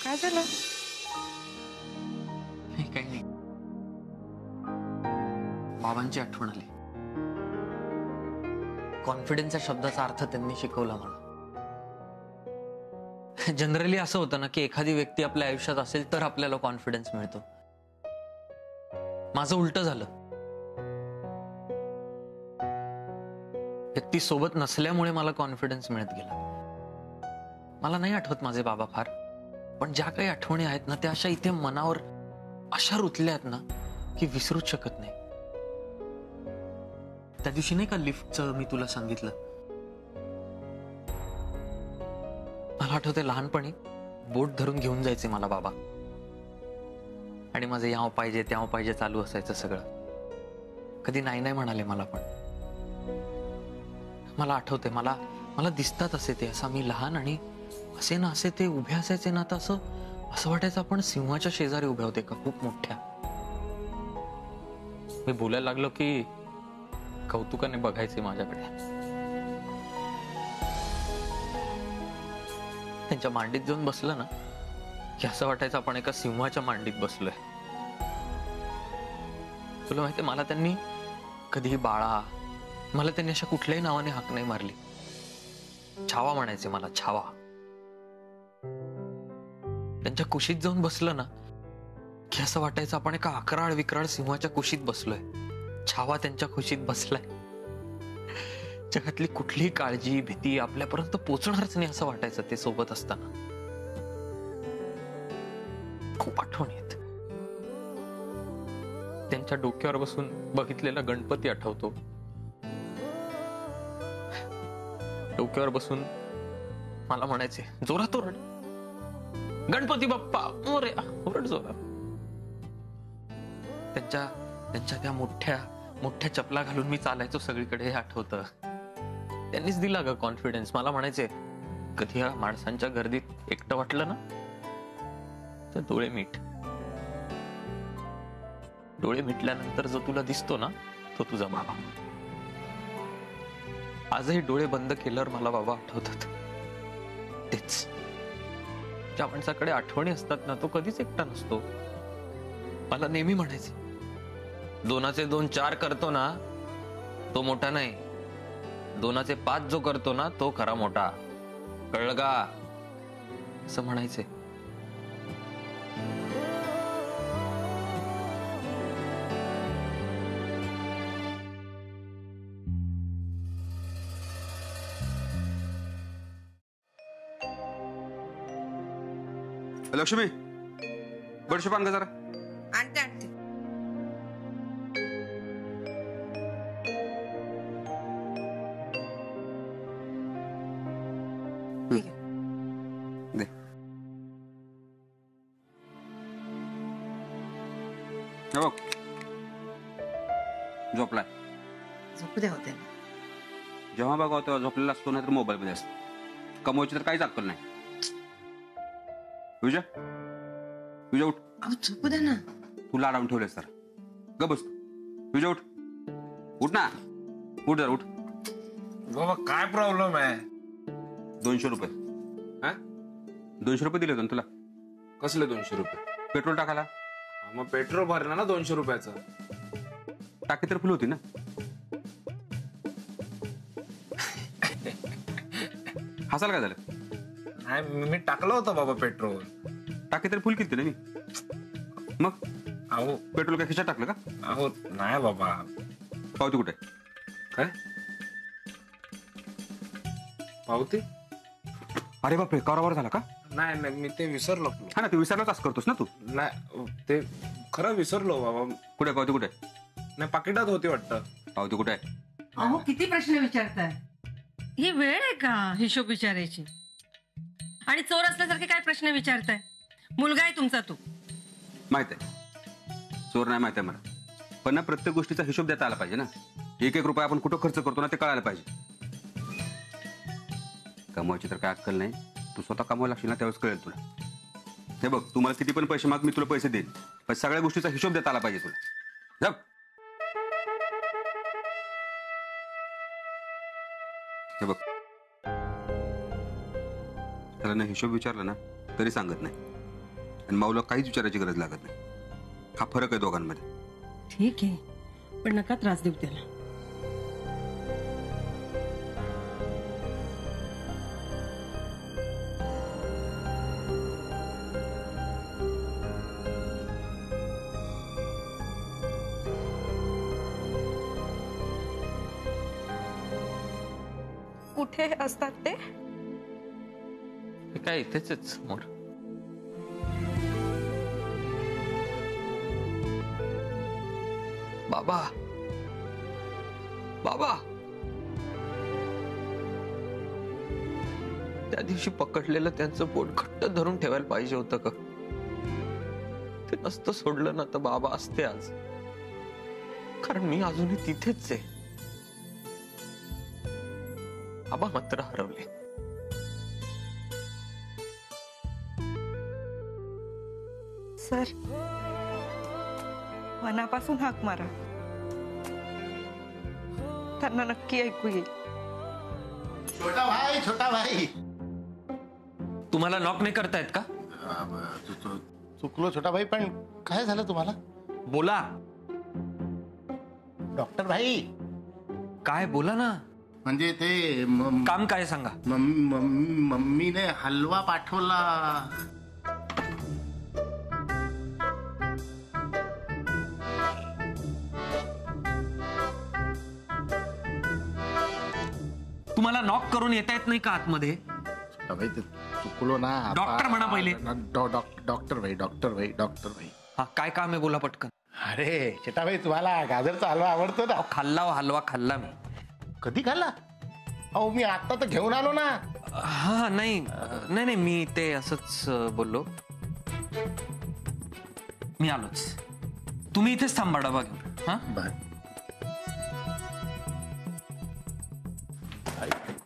काय झालं? काही नाही, बाबांची आठवण आली. कॉन्फिडन्स या शब्दाचा अर्थ त्यांनी शिकवला मला. जनरली असं होतं ना की एखादी व्यक्ती आपल्या आयुष्यात असेल तर आपल्याला कॉन्फिडन्स मिळतो. माझं उलट झालं. व्यक्ती सोबत नसल्यामुळे मला कॉन्फिडन्स मिळत गेला. मला नाही आठवत माझे बाबा फार, पण ज्या काही आठवणी आहेत ना त्या अशा इथे मनावर अशा रुतल्या आहेत ना की विसरूच शकत नाही. त्या दिवशी नाही का लिफ्टचं मी तुला सांगितलं, मला आठवते लहानपणी बोट धरून घेऊन जायचे मला बाबा, आणि माझं याव पाहिजे त्याव पाहिजे चालू असायचं सगळं. कधी नाही नाही म्हणाले मला, पण मला आठवते, मला मला दिसतात असे ते, असा मी लहान आणि असे ना असे ते उभे असायचे ना, तर असं असं वाटायचं आपण सिंहाच्या शेजारी उभे होते का खूप मोठ्या. मी बोलायला लागलो की कौतुकाने बघायचे माझ्याकडे. त्यांच्या मांडीत जाऊन बसलं ना की असं वाटायचं आपण एका सिंहाच्या मांडीत बसलोय. तुला माहितीये, मला त्यांनी कधीही बाळा, मला त्यांनी अशा कुठल्याही नावाने हाक नाही मारली. छावा म्हणायचे मला, छावा. त्यांच्या कुशीत जाऊन बसलं ना की असं वाटायचं आपण एका अकराळ विक्राळ सिंहाच्या कुशीत बसलोय. छावा त्यांच्या कुशीत बसलाय. जगातली कुठलीही काळजी भीती आपल्यापर्यंत पोचणारच नाही असं वाटायचं ते सोबत असताना. खूप आठवणी आहेत. त्यांच्या डोक्यावर बसून बघितलेला गणपती आठवतो. डोक्यावर बसून मला म्हणायचे जोरात ओरड, गणपती बाप्पा मोरया, ओरड जोरात. त्यांच्या त्यांच्या त्या मोठ्या मोठ्या चपला घालून मी चालायचो सगळीकडे, हे आठवतं. त्यांनीच दिला ग कॉन्फिडन्स. मला म्हणायचे कधी या माणसांच्या गर्दीत एकटं वाटलं ना तर डोळे मीट. डोळे मिटल्यानंतर जो तुला दिसतो ना तो तुझा बाबा. आजही डोळे बंद केल्यावर मला बाबा आठवतात. तेच, ज्या माणसाकडे आठवणी असतात ना तो कधीच एकटा नसतो. मला नेहमी म्हणायचे, दोनाचे दोन चार करतो ना तो मोठा नाही, दोनाचे पाच जो करतो ना तो खरा मोठा, कळलं का, असं म्हणायचे. लक्ष्मी, बडशे पान का जरा. आणते आणते. ठीक आहे. दे. हे बघ, झोपलाय. झोपू द्या होते. जेव्हा बघा तेव्हा झोपलेला असतो, नाही तर मोबाईल मध्ये असतो. कमवायची तर काहीच अक्कल नाही. विजय, विजय उठ. अहो झोपू द्या ना. तू लाडावून ठेवलेस तर ग बस. विजय उठ, उठ ना, उठ जरा उठ. बाबा काय प्रॉब्लेम आहे? 200 रुपये. हा? 200 रुपये दिले होते ना तुला कसले 200 रुपये? पेट्रोल टाकायला. मग पेट्रोल भरला ना 200 रुपयाचं. टाकी तर फुल होती ना. हसायला काय झालं? नाही, मी टाकलं होतं बाबा पेट्रोल. टाकी तर फुल केली ना मी. मग अहो पेट्रोल काय खिशात टाकलं का? अहो नाही बाबा. पावती कुठे? काय पावती? अरे बापरे, कारोबार झाला का? नाही नाही, मी ते विसरलो. हा ना, तू विसरलाच असं करतोस ना तू. नाही, ते खरं विसरलो बाबा. कुठे पावती कुठे? नाही, पाकिटात होती वाटतं. पावती कुठे आहे? अहो किती प्रश्न विचारताय? ही वेळ आहे का हिशोब विचारायची? आणि चोर असल्यासारखे काय प्रश्न विचारताय? मुलगा आहे तुमचा तो. माहित आहे, चोर नाही माहित आहे मला, पण ना प्रत्येक गोष्टीचा हिशोब देता आला पाहिजे ना. एक एक रुपया आपण कुठं खर्च करतो ना ते कळायला पाहिजे. कमवायची तर काय अक्कल नाही. तू स्वतः कमवायला लागशील ना त्यावेळेस कळेल तुला. हे बघ, तू मला किती पण पैसे माग, मी तुला पैसे देईन, पण सगळ्या गोष्टीचा हिशोब देता आला पाहिजे तुला. जा. हे बघ, त्याला ना हिशोब विचारला ना तरी सांगत नाही. आणि माऊला काहीच विचारायची गरज लागत नाही. हा फरक आहे दोघांमध्ये. ठीक आहे, पण नका त्रास देऊ त्याला. कुठे असतात ते? हे काय इथेच आहेत समोर. बाबा बाबा, त्या दिवशी पकडलेलं त्यांचं पोट घट्ट धरून ठेवायला पाहिजे होतं का? ते नसतं सोडलं ना तर बाबा असते आज. कारण मी अजूनही तिथेच आहे. बाबा मात्र हरवले. सर, मनापासून हाक मारा, त्यांना नक्की ऐकू येईल. छोटा भाई तुम्हाला नॉक नाही करतायत का? चुकलो छोटा भाई, पण काय झालं तुम्हाला? बोला. डॉक्टर भाई, काय बोला ना. म्हणजे ते काम काय सांगा. मम्मीने हलवा पाठवला. तुम्हाला नॉक करून येता येत नाही का आतमध्ये? छोटा भाई, ते चुकलो ना. डॉक्टर म्हणा पहिले. डॉक्टर भाई. हा, काय काम आहे बोला पटकन. अरे छोटा भाई, तुम्हाला गाजरचा हलवा आवडतो ना? खाल्ला हो, हलवा खाल्ला मी. कधी खाल्ला? अहो, मी आता तर घेऊन आलो ना. हा, नाही मी ते असंच बोललो. मी आलोच. तुम्ही इथेच थांबा डबा घेऊन. हा, बर.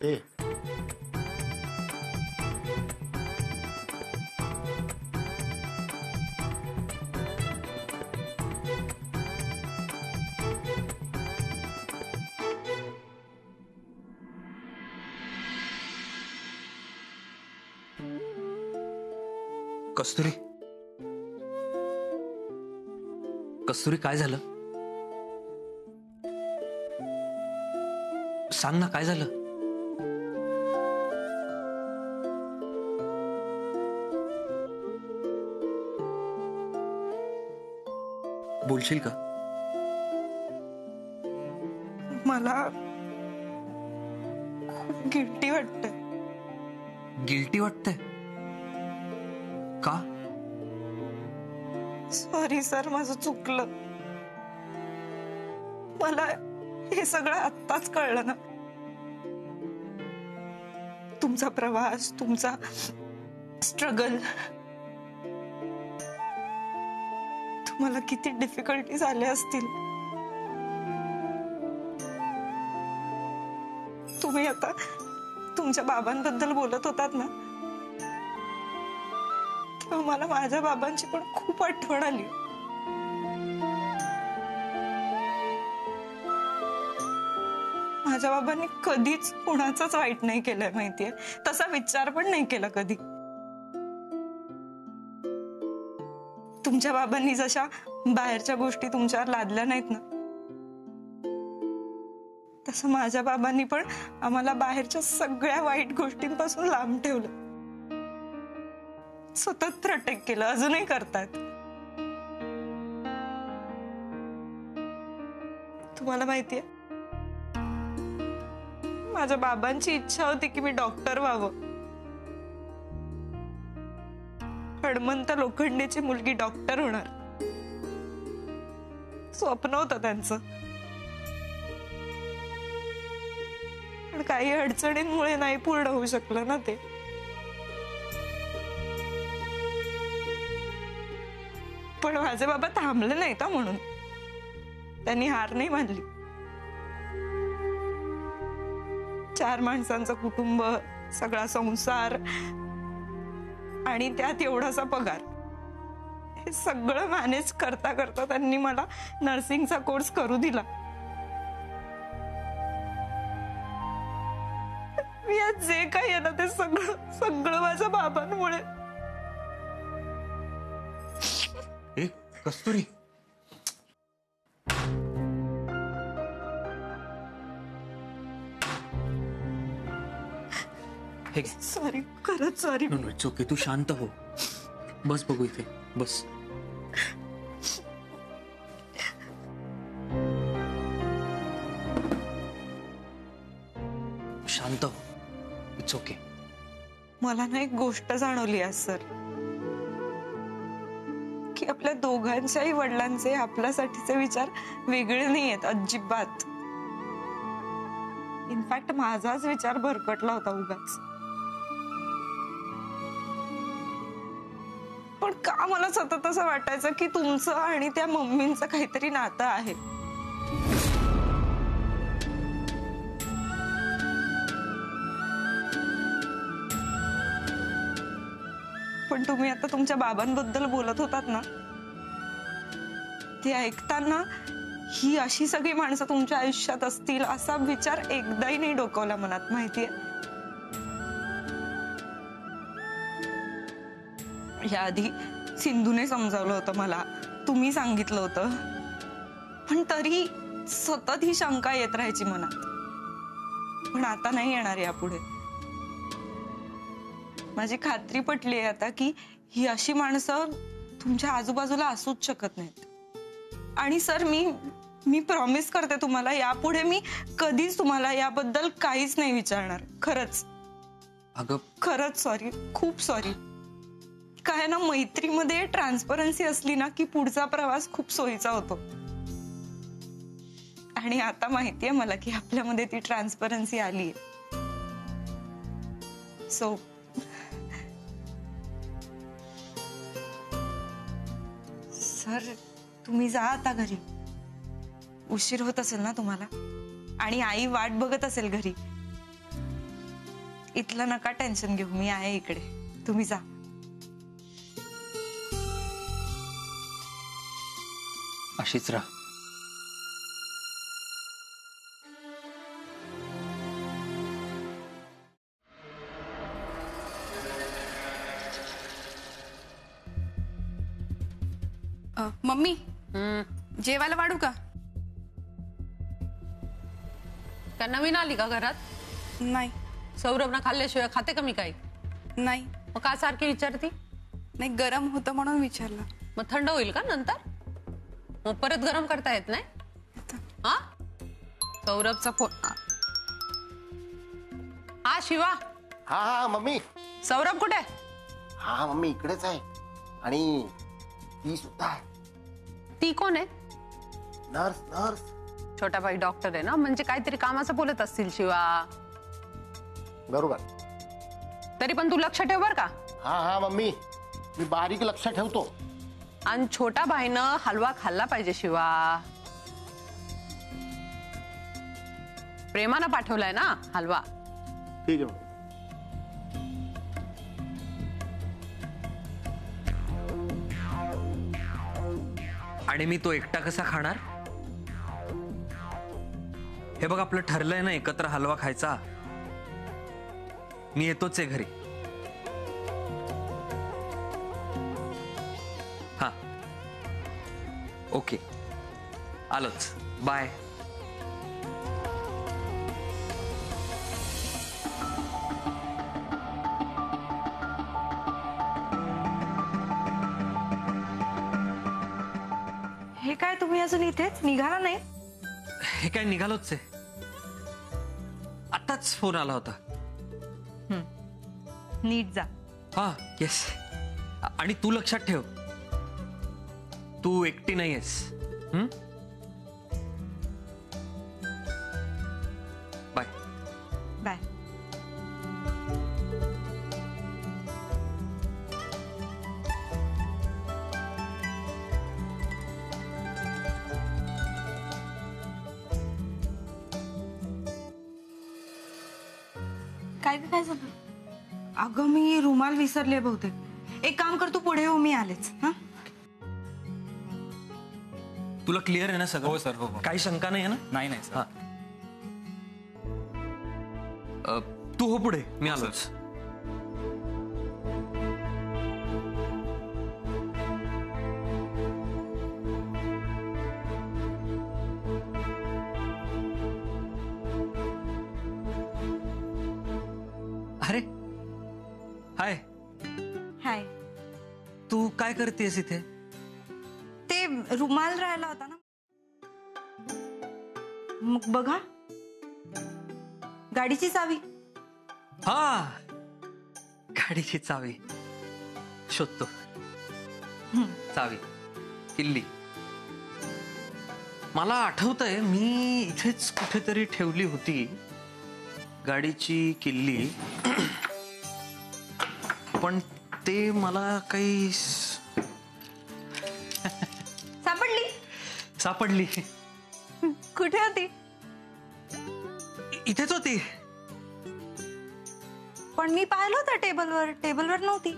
ते कस्तुरी, काय झालं? सांग ना, काय झालं? बोलशील का? मला खूप गिल्टी वाटतंय. गिल्टी वाटतंय का? सॉरी सर, माझं चुकलं. मला हे सगळं आत्ताच कळलं ना. तुमचा प्रवास, तुमचा स्ट्रगल, तुम्हाला किती डिफिकल्टीज आल्या असतील. तुम्ही आता तुमच्या बाबांबद्दल बोलत होतात ना, तेव्हा मला माझ्या बाबांची पण खूप आठवण आली. माझ्या बाबांनी कधीच कुणाचंच वाईट नाही केलंय माहितीये. तसा विचार पण नाही केला कधी. तुमच्या बाबांनी जशा बाहेरच्या गोष्टी तुमच्यावर लादल्या नाहीत ना, तसं माझ्या बाबांनी पण आम्हाला बाहेरच्या सगळ्या वाईट गोष्टींपासून लांब ठेवलं. सतत प्रोटेक्ट केलं, अजूनही करतात. तुम्हाला माहितीये, माझ्या बाबांची इच्छा होती की मी डॉक्टर व्हावं. हणमंत लोखंडेची मुलगी डॉक्टर होणार, स्वप्न होतं त्यांचं. पण काही अडचणींमुळे नाही पूर्ण होऊ शकलं ना ते. पण माझे बाबा थांबले नाही का म्हणून. त्यांनी हार नाही मानली. 4 माणसांचं कुटुंब, सगळा संसार आणि त्यात एवढासा पगार, हे सगळं मॅनेज करता करता त्यांनी मला नर्सिंगचा कोर्स करू दिला. मी आज जे काही आहे ना, ते सगळं माझ्या बाबांमुळे. ए कस्तुरी, हे घे. सॉरी, खरंच sorry. No no it's okay. तू शांत हो. बस बघू इथे बस. शांत हो. It's okay. मला ना एक गोष्ट जाणवली आज सर, की आपल्या दोघांच्याही वडिलांचे आपल्यासाठीचे विचार वेगळे नाही आहेत अजिबात. इनफॅक्ट माझाच विचार भरकटला होता उगाच. पण का मला सतत असं वाटायचं की तुमचं आणि त्या मम्मींचं काहीतरी नातं आहे. पण तुम्ही आता तुमच्या बाबांबद्दल बोलत होतात ना, ते ऐकताना ही अशी सगळी माणसं तुमच्या आयुष्यात असतील असा विचार एकदाही नाही डोकावला मनात, माहितीये. याआधी सिंधूने समजावलं होतं मला, तुम्ही सांगितलं होतं, पण तरी सतत ही शंका येत राहायची मनात. पण आता नाही येणार यापुढे. माझी खात्री पटली आहे आता की ही अशी माणसं तुमच्या आजूबाजूला असूच शकत नाहीत. आणि सर मी प्रॉमिस करते तुम्हाला, यापुढे मी कधीच तुम्हाला याबद्दल काहीच नाही विचारणार. खरंच. अगं खरंच सॉरी, खूप सॉरी. काय ना, मैत्रीमध्ये ट्रान्सपरन्सी असली ना की पुढचा प्रवास खूप सोयीचा होतो. आणि आता माहितीये मला की आपल्यामध्ये ती ट्रान्सपरन्सी आलीये. सो सर, तुम्ही जा आता घरी. उशीर होत असेल ना तुम्हाला, आणि आई वाट बघत असेल घरी. इथलं नका टेन्शन घेऊ, मी आहे इकडे. तुम्ही जा. अशीच राहा. मम्मी, जेवायला वाढू का? का नवीन आली का घरात? नाही. सौरभनं खाल्ल्याशिवाय खाते का मी काही? नाही. मग का सारखी विचारती? नाही, गरम होतं म्हणून विचारलं. मग थंड होईल का नंतर? मग परत गरम करता येत नाही? हा, सौरभचा फोन. हा शिवा. हा हा मम्मी. सौरभ कुठे? हा मम्मी इकडेच आहे. आणि ती सुद्धा आहे. ती कोण आहे? नर्स. नर्स. छोटा भाई डॉक्टर आहे ना, म्हणजे काहीतरी कामाचं बोलत असतील शिवा. बरोबर. तरी पण तू लक्ष ठेव बर का. हा हा मम्मी, मी बारीक लक्ष ठेवतो. आणि छोटा भाईनं हलवा खाल्ला पाहिजे शिवा. प्रेमानं पाठवलाय ना हलवा. ठीक आहे. आणि मी तो एकटा कसा खाणार? हे बघ, आपलं ठरलंय ना एकत्र हलवा खायचा. मी येतोच आहे घरी. हा ओके, आलोच. बाय. हे काय, तुम्ही अजून इथेच निघाला नाही? हे काय, निघालोच आहे. आताच फोन आला होता. नीट जा. हा येस. आणि तू लक्षात ठेव, तू एकटी नाहीयेस. बाय. बाय. काय झालं? अगं, मी रुमाल विसरले बहुतेक. एक काम कर, तू पुढे हो, मी आलेच. हा, तुला क्लिअर आहे ना सगळं? हो सर. हो. काही शंका नाही आहे ना? नाही नाही सर. तू हो पुढे, मी आलोच. अरे हाय, हाय. तू काय करतेस इथे? ते रुमाल राहिला होता ना, मग बघा गाडीची चावी. हा, गाडीची चावी शोधतो. चावी, किल्ली. मला आठवतंय मी इथेच कुठेतरी ठेवली होती गाडीची किल्ली, पण ते मला काही सापडली. कुठे होती? इथेच होती. पण मी पाहिलं होतं टेबलवर नव्हती.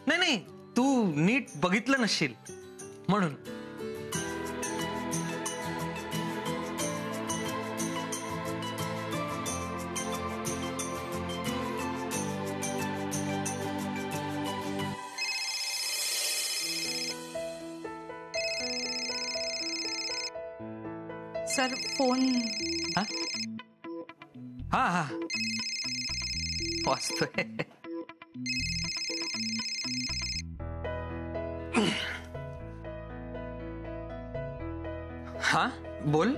नाही नाही, तू नीट बघितलं नसशील म्हणून. Sir phone. हा हा हा, वाचतोय. हा बोल.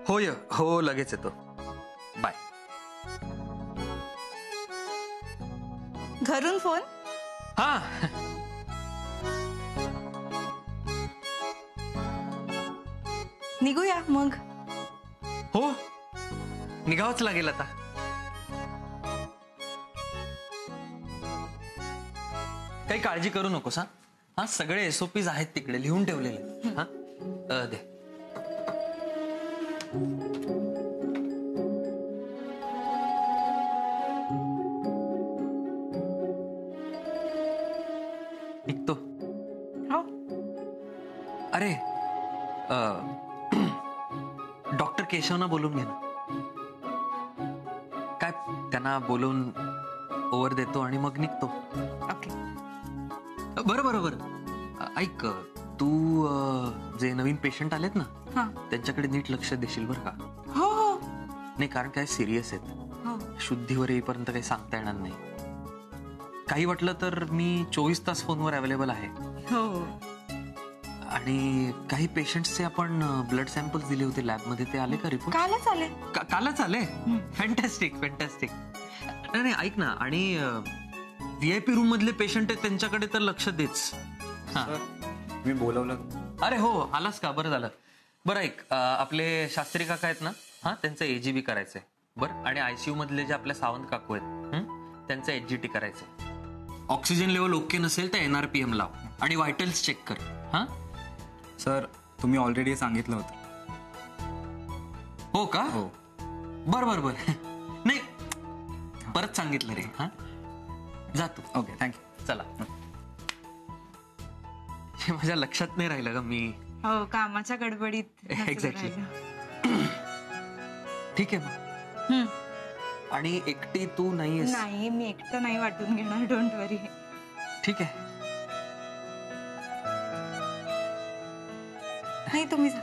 होय, हो लगेच येतो. बाय. घरून फोन. हा, निघूया मग. हो, निघावंच लागेल आता. काही काळजी करू नकोस. हा, सगळे SOPs आहेत तिकडे लिहून ठेवलेले. हा, दे. निघतो. हो. अरे डॉक्टर केशवना बोलून घे ना. काय, त्यांना बोलून ओव्हर देतो आणि मग निघतो. ओके. बरं. ऐक, तू जे नवीन पेशंट आलेत ना, हा. त्यांच्याकडे नीट लक्ष देशील बरं का. हो हो नाही, कारण काय सिरियस आहेत. हो. शुद्धीवर येईपर्यंत काही सांगता येणार नाही. काही वाटलं तर मी 24 तास फोनवर अवेलेबल आहे. हो. आणि काही पेशंट्सचे आपण ब्लड सॅम्पल्स दिले होते लॅबमध्ये, ते आले का रिपोर्ट? कालच आले. कालच आले. फॅन्टॅस्टिक. नाही ऐक ना, आणि VIP रूम मधले पेशंट आहेत त्यांच्याकडे तर लक्ष देच. मी बोलवलं. अरे हो, आलास का? बरं झालं. बरं ऐक, आपले शास्त्री काका आहेत ना, हा, त्यांचं AGB करायचंय. बरं, आणि ICU मधले जे आपल्या सावंत काकू आहेत त्यांचं HGT करायचंय. ऑक्सिजन लेवल ओके नसेल तर NRPM लाव आणि व्हायटल्स चेक कर. हा सर, तुम्ही ऑलरेडी सांगितलं होतं. हो का? हो. बर. नाही, परत सांगितलं रे. हा, जातो. Okay, thank you. चला. हे माझ्या लक्षात नाही राहिलं का मी. हो, कामाच्या गडबडीत. एक्झॅक्टली. ठीक आहे मग. आणि एकटी तू नाहीयेस? नाही, मी एकटं नाही वाटून घेणार. डोंट वरी. ठीक आहे. नाही, तुम्ही जा.